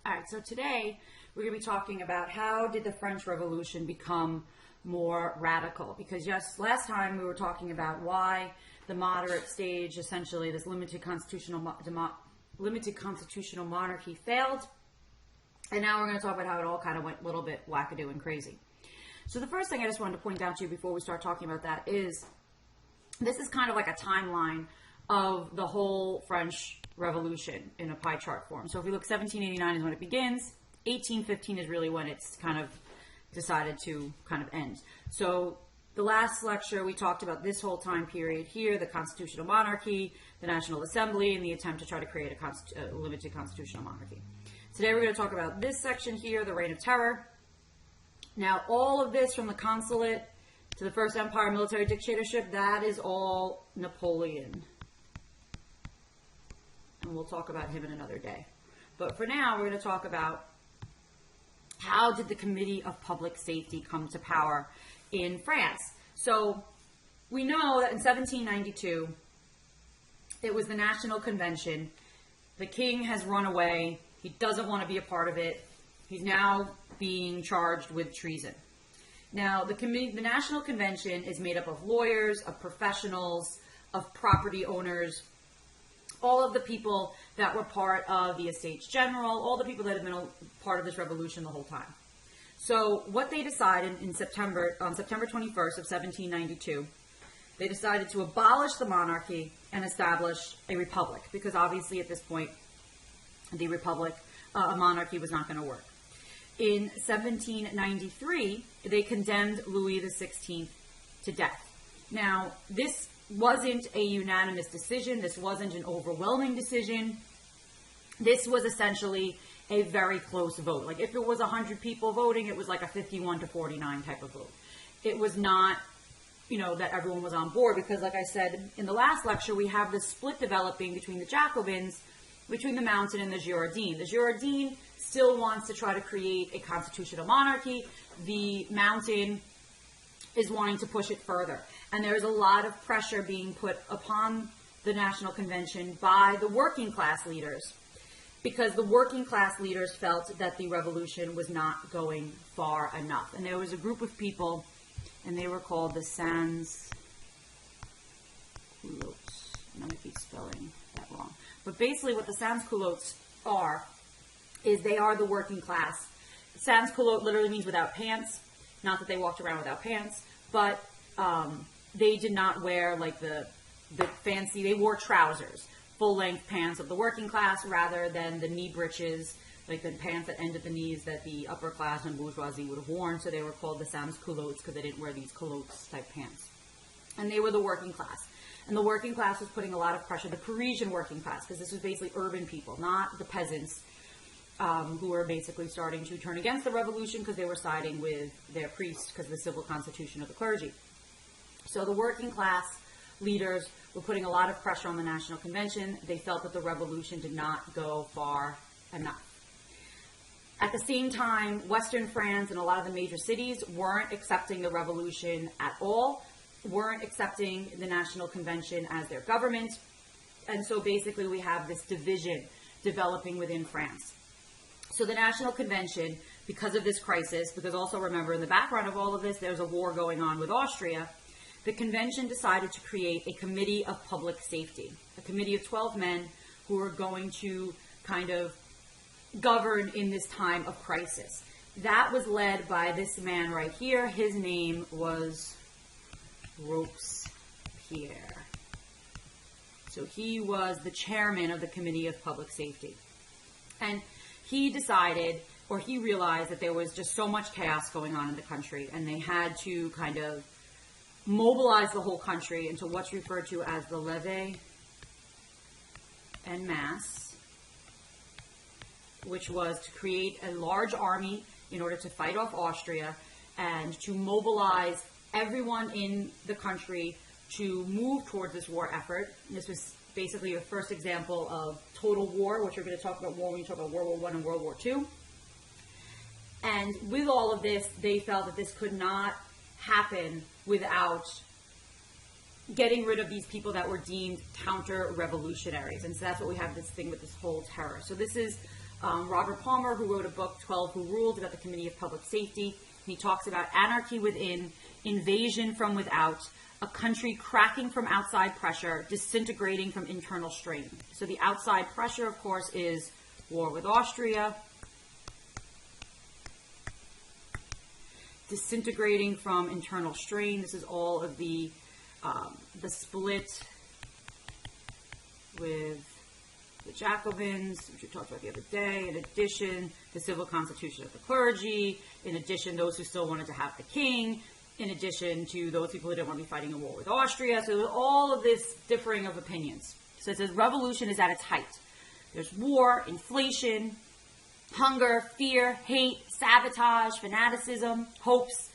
All right, so today we're going to be talking about how did the French Revolution become more radical? Because yes, last time we were talking about why the moderate stage, essentially this limited constitutional monarchy failed, and now we're going to talk about how it all kind of went a little bit wackadoo and crazy. So the first thing I just wanted to point out to you before we start talking about that is this is kind of like a timeline of the whole French Revolution in a pie chart form. So if we look, 1789 is when it begins, 1815 is really when it's kind of decided to kind of end. So the last lecture we talked about this whole time period here, the constitutional monarchy, the National Assembly, and the attempt to try to create a limited constitutional monarchy. Today we're going to talk about this section here, the Reign of Terror. Now all of this from the consulate to the First Empire military dictatorship, that is all Napoleon. And we'll talk about him in another day. But for now, we're going to talk about how did the Committee of Public Safety come to power in France. So we know that in 1792, it was the National Convention. The king has run away. He doesn't want to be a part of it. He's now being charged with treason. Now, the National Convention is made up of lawyers, of professionals, of property owners, all of the people that were part of the Estates General, all the people that have been a part of this revolution the whole time. So what they decided on September 21st of 1792, they decided to abolish the monarchy and establish a republic, because obviously at this point, the republic, a monarchy was not going to work. In 1793, they condemned Louis XVI to death. Now, this wasn't a unanimous decision. This wasn't an overwhelming decision. This was essentially a very close vote. Like if it was 100 people voting, it was like a 51-49 type of vote. It was not, that everyone was on board, because like I said in the last lecture, we have this split developing between the Jacobins, between the Mountain and the Girondins. The Girondins still wants to try to create a constitutional monarchy. The Mountain is wanting to push it further. And there's a lot of pressure being put upon the National Convention by the working class leaders, because the working class leaders felt that the revolution was not going far enough. And there was a group of people, and they were called the Sans-Culottes. I'm going to keep spelling that wrong. But basically what the Sans-Culottes are, is they are the working class. Sans-Culotte literally means without pants. Not that they walked around without pants, but they did not wear like the fancy, they wore trousers, full-length pants of the working class, rather than the knee breeches, like the pants that end at the knees that the upper class and bourgeoisie would have worn. So they were called the sans-culottes because they didn't wear these culottes type pants. And they were the working class. And the working class was putting a lot of pressure, the Parisian working class, because this was basically urban people, not the peasants, who were basically starting to turn against the revolution because they were siding with their priests because of the civil constitution of the clergy. So the working class leaders were putting a lot of pressure on the National Convention. They felt that the revolution did not go far enough. At the same time, Western France and a lot of the major cities weren't accepting the revolution at all, weren't accepting the National Convention as their government. And so basically we have this division developing within France. So the National Convention, because of this crisis, because also remember in the background of all of this, there's a war going on with Austria, the convention decided to create a committee of public safety, a committee of 12 men who are going to kind of govern in this time of crisis. That was led by this man right here. His name was Robespierre. So he was the chairman of the Committee of Public Safety. And he decided, or he realized that there was just so much chaos going on in the country, and they had to kind of mobilize the whole country into what's referred to as the levée en masse, which was to create a large army in order to fight off Austria and to mobilize everyone in the country to move towards this war effort. And this was basically the first example of total war, which we're going to talk about war when we talk about World War I and World War II. And with all of this, they felt that this could not happen without getting rid of these people that were deemed counter-revolutionaries. And so that's what we have this thing with this whole terror. So this is Robert Palmer, who wrote a book, 12 Who Ruled, about the Committee of Public Safety. And he talks about anarchy within, invasion from without, a country cracking from outside pressure, disintegrating from internal strain. So the outside pressure, of course, is war with Austria, disintegrating from internal strain. This is all of the split with the Jacobins, which we talked about the other day. In addition, the civil constitution of the clergy. In addition, those who still wanted to have the king. In addition to those people who didn't want to be fighting a war with Austria. So there's all of this differing of opinions. So it says revolution is at its height. There's war, inflation, hunger, fear, hate, sabotage, fanaticism, hopes,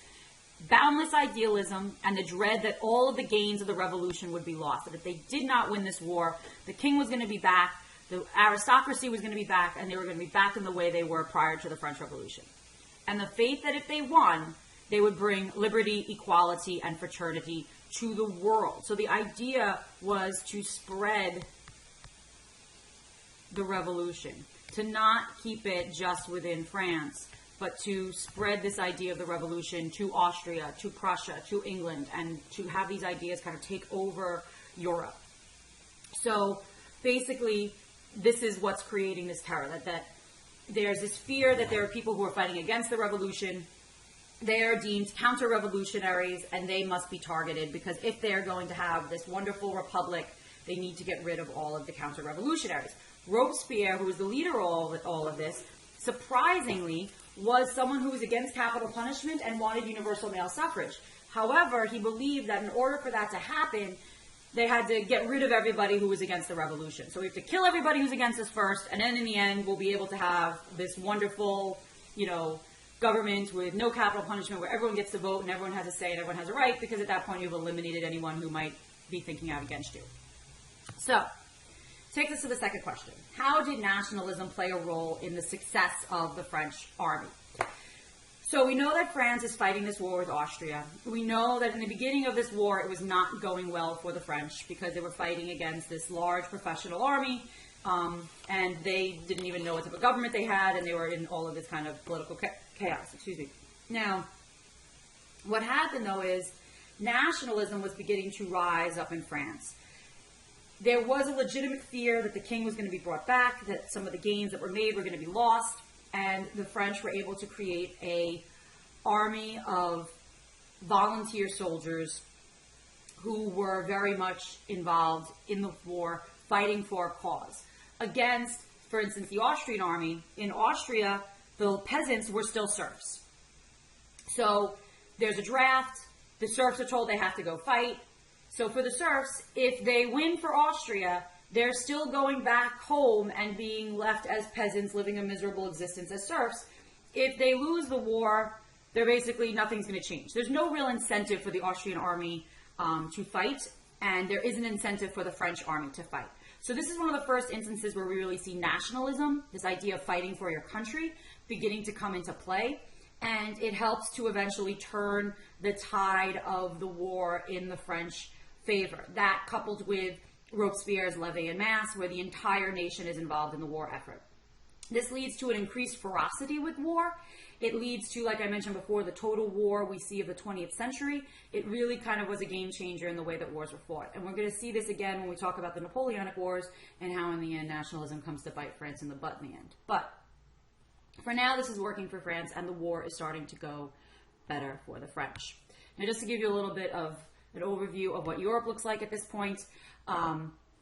boundless idealism, and the dread that all of the gains of the revolution would be lost. That if they did not win this war, the king was going to be back, the aristocracy was going to be back, and they were going to be back in the way they were prior to the French Revolution. And the faith that if they won, they would bring liberty, equality, and fraternity to the world. So the idea was to spread the revolution, to not keep it just within France, but to spread this idea of the revolution to Austria, to Prussia, to England, and to have these ideas kind of take over Europe. So basically, this is what's creating this terror, that there's this fear that there are people who are fighting against the revolution. They are deemed counter-revolutionaries, and they must be targeted, because if they're going to have this wonderful republic, they need to get rid of all of the counter-revolutionaries. Robespierre, who was the leader of all of this, surprisingly, was someone who was against capital punishment and wanted universal male suffrage. However, he believed that in order for that to happen, they had to get rid of everybody who was against the revolution. So we have to kill everybody who's against us first, and then in the end, we'll be able to have this wonderful, government with no capital punishment where everyone gets to vote and everyone has a say and everyone has a right, because at that point you've eliminated anyone who might be thinking out against you. So, takes us to the second question. How did nationalism play a role in the success of the French army? So we know that France is fighting this war with Austria. We know that in the beginning of this war, it was not going well for the French because they were fighting against this large professional army, and they didn't even know what type of government they had, and they were in all of this kind of political chaos. Now, what happened, though, is nationalism was beginning to rise up in France. There was a legitimate fear that the king was going to be brought back, that some of the gains that were made were going to be lost, and the French were able to create an army of volunteer soldiers who were very much involved in the war, fighting for a cause. Against, for instance, the Austrian army. In Austria, the peasants were still serfs. So there's a draft, the serfs are told they have to go fight. So for the serfs, if they win for Austria, they're still going back home and being left as peasants, living a miserable existence as serfs. If they lose the war, they're basically, nothing's going to change. There's no real incentive for the Austrian army to fight, and there is an incentive for the French army to fight. So this is one of the first instances where we really see nationalism, this idea of fighting for your country, beginning to come into play. And it helps to eventually turn the tide of the war in the French favor. That coupled with Robespierre's levée en masse, where the entire nation is involved in the war effort. This leads to an increased ferocity with war. It leads to, like I mentioned before, the total war we see of the 20th century. It really kind of was a game changer in the way that wars were fought. And we're going to see this again when we talk about the Napoleonic Wars and how in the end nationalism comes to bite France in the butt in the end. But for now, this is working for France, and the war is starting to go better for the French. Now, just to give you a little bit of an overview of what Europe looks like at this point,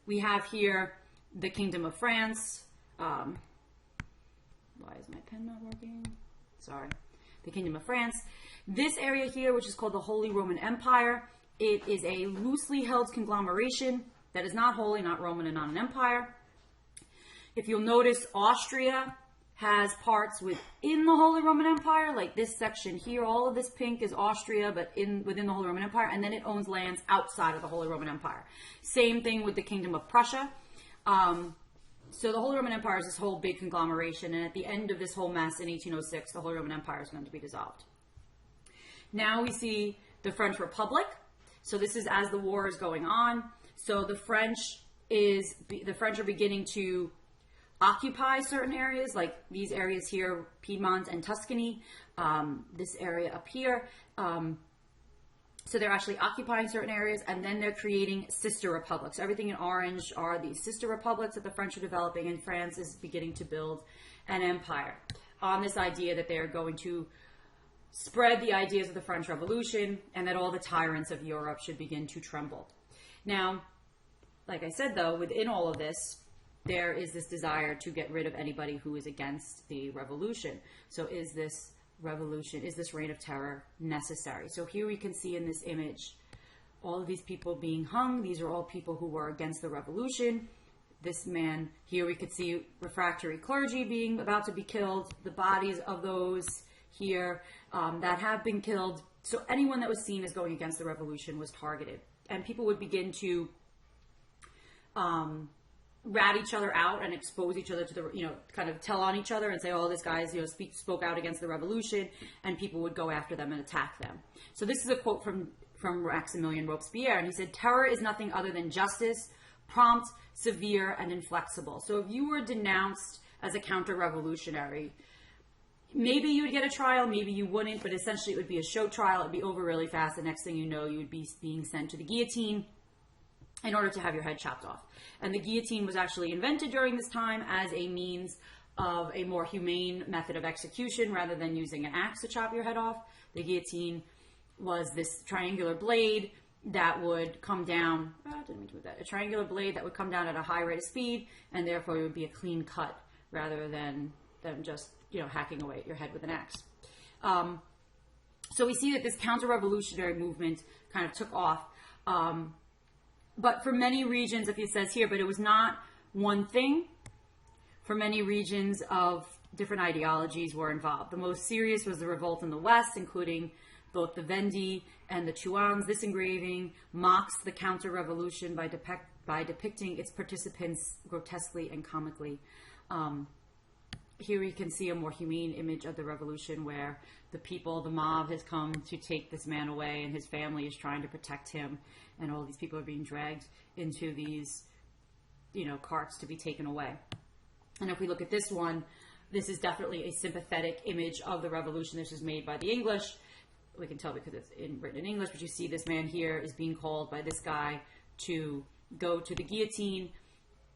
we have here the Kingdom of France. Why is my pen not working? Sorry. The Kingdom of France. This area here, which is called the Holy Roman Empire, it is a loosely held conglomeration that is not holy, not Roman, and not an empire. If you'll notice, Austria has parts within the Holy Roman Empire, like this section here. All of this pink is Austria, but within the Holy Roman Empire, and then it owns lands outside of the Holy Roman Empire. Same thing with the Kingdom of Prussia. So the Holy Roman Empire is this whole big conglomeration, and at the end of this whole mess in 1806, the Holy Roman Empire is going to be dissolved. Now we see the French Republic. So this is as the war is going on. So the French are beginning to occupy certain areas, like these areas here, Piedmont and Tuscany, this area up here. So they're actually occupying certain areas, and then they're creating sister republics. Everything in orange are these sister republics that the French are developing, and France is beginning to build an empire on this idea that they are going to spread the ideas of the French Revolution and that all the tyrants of Europe should begin to tremble. Now, like I said, though, within all of this, there is this desire to get rid of anybody who is against the revolution. So is this revolution, is this reign of terror necessary? So here we can see in this image all of these people being hung. These are all people who were against the revolution. This man, here we could see refractory clergy being about to be killed, the bodies of those here that have been killed. So anyone that was seen as going against the revolution was targeted. And people would begin to rat each other out and expose each other to the, kind of tell on each other and say, oh, this guy's, spoke out against the revolution, and people would go after them and attack them. So this is a quote from Maximilien Robespierre, and he said, terror is nothing other than justice, prompt, severe, and inflexible. So if you were denounced as a counter-revolutionary, maybe you would get a trial, maybe you wouldn't, but essentially it would be a show trial. It would be over really fast. The next thing you know, you would be being sent to the guillotine in order to have your head chopped off. And the guillotine was actually invented during this time as a means of a more humane method of execution rather than using an axe to chop your head off. The guillotine was this triangular blade that would come down, a triangular blade that would come down at a high rate of speed, and therefore it would be a clean cut rather than just hacking away at your head with an axe. So we see that this counter-revolutionary movement kind of took off. But for many regions, if it says here, but it was not one thing. For many regions of different ideologies were involved. The most serious was the revolt in the West, including both the Vendée and the Chouans. This engraving mocks the counter-revolution by depicting its participants grotesquely and comically. Here we can see a more humane image of the revolution where the people, the mob has come to take this man away and his family is trying to protect him, and all these people are being dragged into these, carts to be taken away. And if we look at this one, this is definitely a sympathetic image of the revolution. This is made by the English. We can tell because it's written in English, but you see this man here is being called by this guy to go to the guillotine.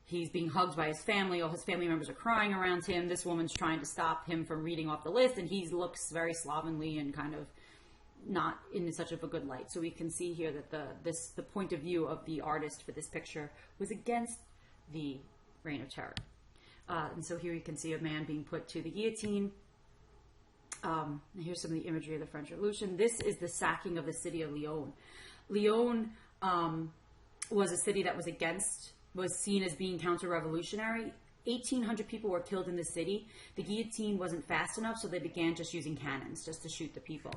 He's being hugged by his family. All his family members are crying around him. This woman's trying to stop him from reading off the list, and he looks very slovenly and kind of not in such of a good light. So we can see here that the point of view of the artist for this picture was against the reign of terror. And so here you can see a man being put to the guillotine. Here's some of the imagery of the French Revolution. This is the sacking of the city of Lyon. Lyon was a city that was seen as being counter-revolutionary. 1,800 people were killed in the city. The guillotine wasn't fast enough, so they began just using cannons just to shoot the people.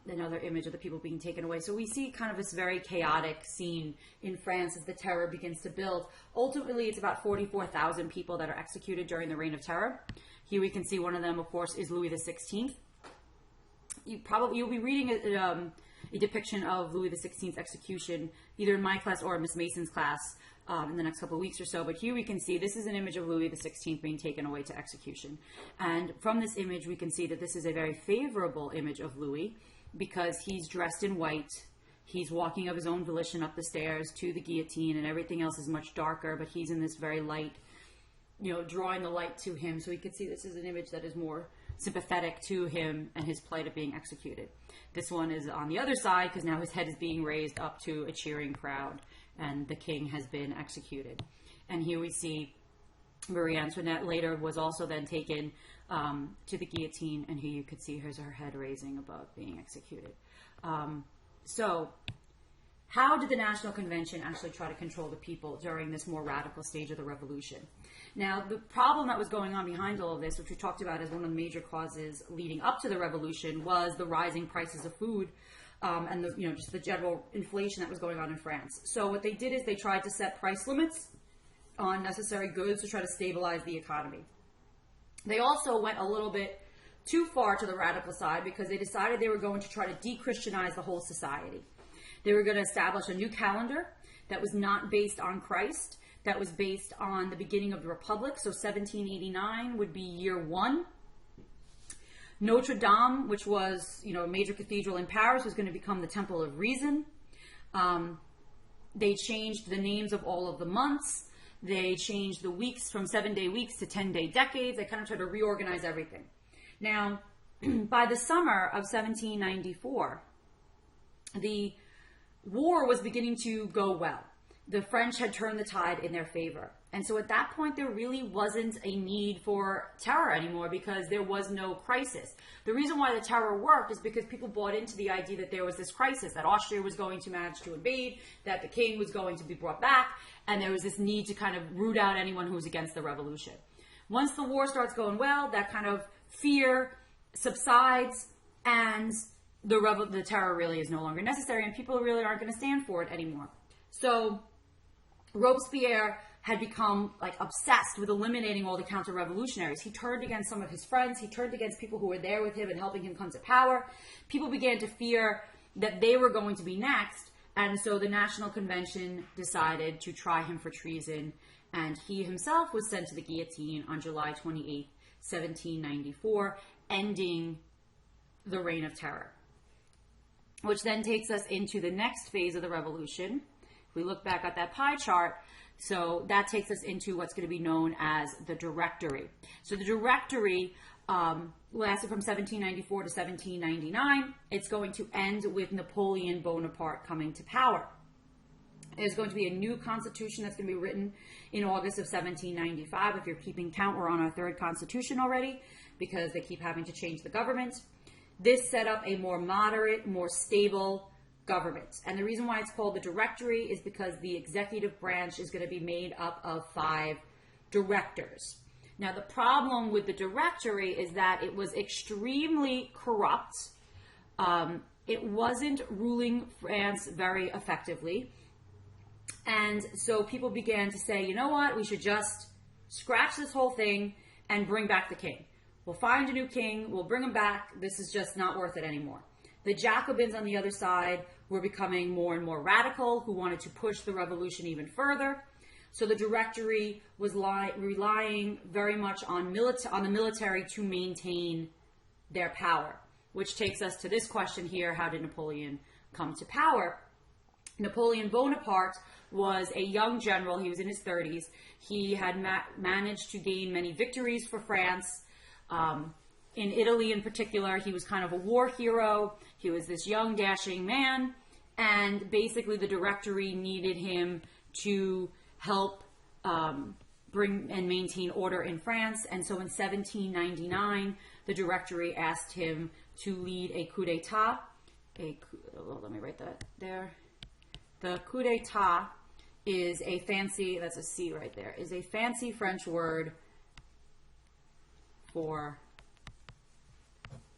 Another image of the people being taken away. So we see kind of this very chaotic scene in France as the terror begins to build. Ultimately, it's about 44,000 people that are executed during the Reign of Terror. Here we can see one of them, of course, is Louis XVI. You'll be reading a depiction of Louis XVI's execution either in my class or in Miss Mason's class in the next couple of weeks or so. But here we can see this is an image of Louis XVI being taken away to execution. And from this image, we can see that this is a very favorable image of Louis because he's dressed in white. He's walking of his own volition up the stairs to the guillotine, and everything else is much darker, but he's in this very light, drawing the light to him. So we can see this is an image that is more sympathetic to him and his plight of being executed. This one is on the other side because now his head is being raised up to a cheering crowd and the king has been executed. And here we see Marie Antoinette later was also then taken to the guillotine, and here you could see her head raising above being executed. So how did the National Convention actually try to control the people during this more radical stage of the revolution? Now, the problem that was going on behind all of this, which we talked about as one of the major causes leading up to the revolution, was the rising prices of food and just the general inflation that was going on in France. So what they did is they tried to set price limits on necessary goods to try to stabilize the economy. They also went a little bit too far to the radical side because they decided they were going to try to de-Christianize the whole society. They were going to establish a new calendar that was not based on Christ, that was based on the beginning of the Republic. So 1789 would be year one. Notre Dame, which was, a major cathedral in Paris, was going to become the Temple of Reason. They changed the names of all of the months. They changed the weeks from 7-day weeks to 10-day decades. They kind of tried to reorganize everything. Now, by the summer of 1794, the war was beginning to go well. The French had turned the tide in their favor. And so at that point, there really wasn't a need for terror anymore because there was no crisis. The reason why the terror worked is because people bought into the idea that there was this crisis, that Austria was going to manage to invade, that the king was going to be brought back, and there was this need to kind of root out anyone who was against the revolution. Once the war starts going well, that kind of fear subsides, and the terror really is no longer necessary, and people really aren't going to stand for it anymore. So Robespierre had become obsessed with eliminating all the counter-revolutionaries. He turned against some of his friends. He turned against people who were there with him and helping him come to power. People began to fear that they were going to be next. And so the National Convention decided to try him for treason. And he himself was sent to the guillotine on July 28, 1794, ending the Reign of Terror. Which then takes us into the next phase of the revolution. If we look back at that pie chart, so that takes us into what's going to be known as the Directory. So the Directory lasted from 1794 to 1799. It's going to end with Napoleon Bonaparte coming to power. There's going to be a new constitution that's going to be written in August of 1795. If you're keeping count, we're on our third constitution already because they keep having to change the government. This set up a more moderate, more stable government. And the reason why it's called the Directory is because the executive branch is going to be made up of 5 directors. Now, the problem with the Directory is that it was extremely corrupt. It wasn't ruling France very effectively. And so people began to say, you know what, we should just scratch this whole thing and bring back the king. We'll find a new king, we'll bring him back, this is just not worth it anymore. The Jacobins on the other side were becoming more and more radical, who wanted to push the revolution even further. So the Directory was relying very much on the military to maintain their power, which takes us to this question here: how did Napoleon come to power? Napoleon Bonaparte was a young general. He was in his 30s. He had managed to gain many victories for France. In Italy in particular, he was kind of a war hero. He was this young, dashing man. And basically the Directory needed him to help bring and maintain order in France. And so in 1799, the Directory asked him to lead a coup d'etat. Let me write that there. The coup d'etat is a fancy, that's a C right there, is a fancy French word for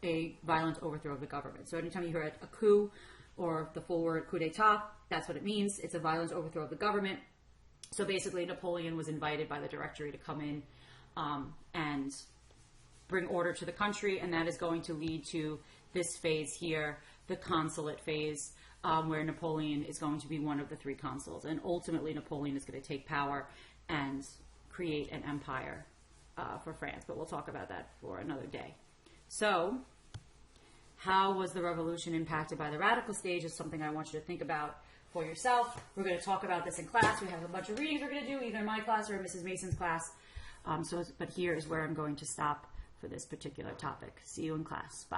a violent overthrow of the government. So anytime you hear a coup or the full word coup d'etat, that's what it means. It's a violent overthrow of the government. So basically Napoleon was invited by the Directory to come in and bring order to the country, and that is going to lead to this phase here, the consulate phase, where Napoleon is going to be one of the 3 consuls. And ultimately Napoleon is going to take power and create an empire for France. But we'll talk about that for another day. So how was the revolution impacted by the radical stage is something I want you to think about for yourself. We're going to talk about this in class. We have a bunch of readings we're going to do, either in my class or in Mrs. Mason's class. But here is where I'm going to stop for this particular topic. See you in class. Bye.